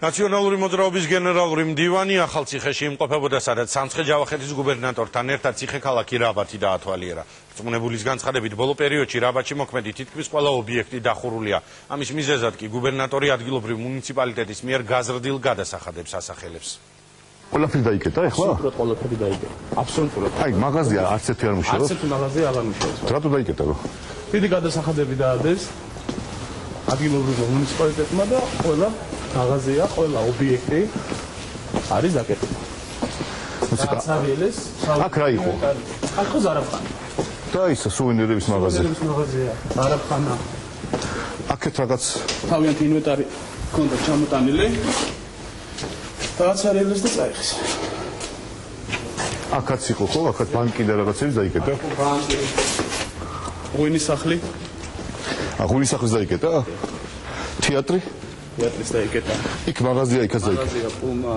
ნაციონალური მოძრაობის გენერალური მდივანი ახალციხეში იმყოფებოდა, სადაც სამცხე-ჯავახეთის გუბერნატორთან ერთად ციხე-ქალაქი რაბათი დაათვალიერა. რწმუნებულის განცხადებით, ბოლო პერიოდში რაბათში მოქმედი თითქმის ყველა ობიექტი დახურულია. ამის მიზეზად კი გუბერნატორი ადგილობრივ მუნიციპალიტეტის მიერ გაზრდილ გადასახადებს ასახელებს. ყველაფერი დაიკეტა ახლა? აბსოლუტურად ყველაფერი დაიკეტა. აბსოლუტურად. აი, მაღაზია არც ერთი არ მუშაობს. არც ერთი მაღაზია აღარ მუშაობს. რატო დაიკეტა რო? დიდი გადასახადები დაადეს ადგილობრივ მუნიციპალიტეტმა და ყველა მაღაზია, ყველა ობიექტი არის დაკეტილი. აქ რა იყო? აქ ხო ზარაფხანა. და ისა სუვენირების მაღაზია. სუვენირების მაღაზია, ზარაფხანა. აქეთ რაღაც თავიანთი ინვენტარი ჰქონდა ჩამოტანილი. დააცარიელეს და წაიხეს. აქაც იყო ხო? აქაც ბანკი და რაღაცები დაიკეტა? ბანკი. ღვინის სახლი. ღვინის სახლის დაიკეტა? თეატრი? თეატრის დაიკეტა. იქ მაღაზია, იქაც დაიკეტა. მაღაზია, პუმა.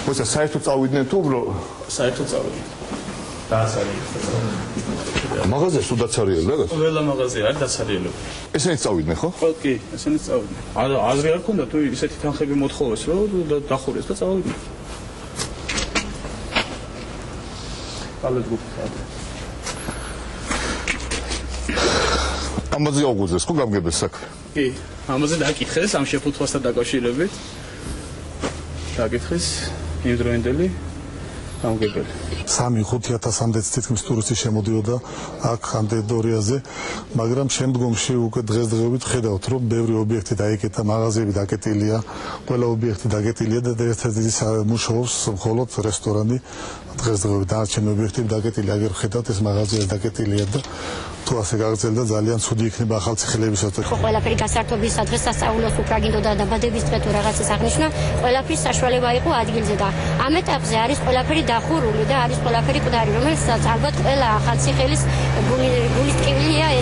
მოიცა საერთოდ წავიდნენ თუ უბრალოდ? საერთოდ წავიდნენ. დააცარიელეს. მაღაზია სულ დაცარიელდა? ყველა მაღაზია არის დაცარიელებული. ესენიც წავიდნენ ხო? ხო, კი, ესენიც წავიდნენ. აზრი არ ქონდა თუ ისეთი თანხები მოთხოვეს, რომ დახურეს და წავიდნენ. კალეთ გუფი. ამაზე აუგუძეს ხო გამგებელს საქმე? კი, ამაზე დაკითხეს ამ შეფუთვასთან დაკავშირებით. დაკითხეს იმდროინდელი გამგებელი. 3-5 თითქმის ტურისტი შემოდიოდა აქ ამ ტერიტორიაზე, მაგრამ შემდგომში უკვე დღესდღეობით ხედავთ, რომ ბევრი ობიექტი დაიკეტა, მაღაზიები დაკეტილია, ყველა ობიექტი დაკეტილია და ერთ-ერთი მუშაობს მხოლოდ რესტორანი. დღესდღეობით დანარჩენი ობიექტები დაკეტილია, აგერ ხედავთ ეს მაღაზია დაკეტილია და თუ ასე გაგრძელდა ძალიან ცუდი იქნება ახალციხელებისათვის. ხო, ყველაფერი გასართობის დღეს სასწაულოს უკრაგინდოდა დაბადების დღე თუ რაღაცას აღნიშნა, ყველაფრის საშუალება იყო ადგილზე და ამ ეტაპზე არის ყველაფერი დახურული და არის ყველაფერი მკვდარი, რომელსაც ალბათ ყველა ახალციხელის გულის ტკივილია.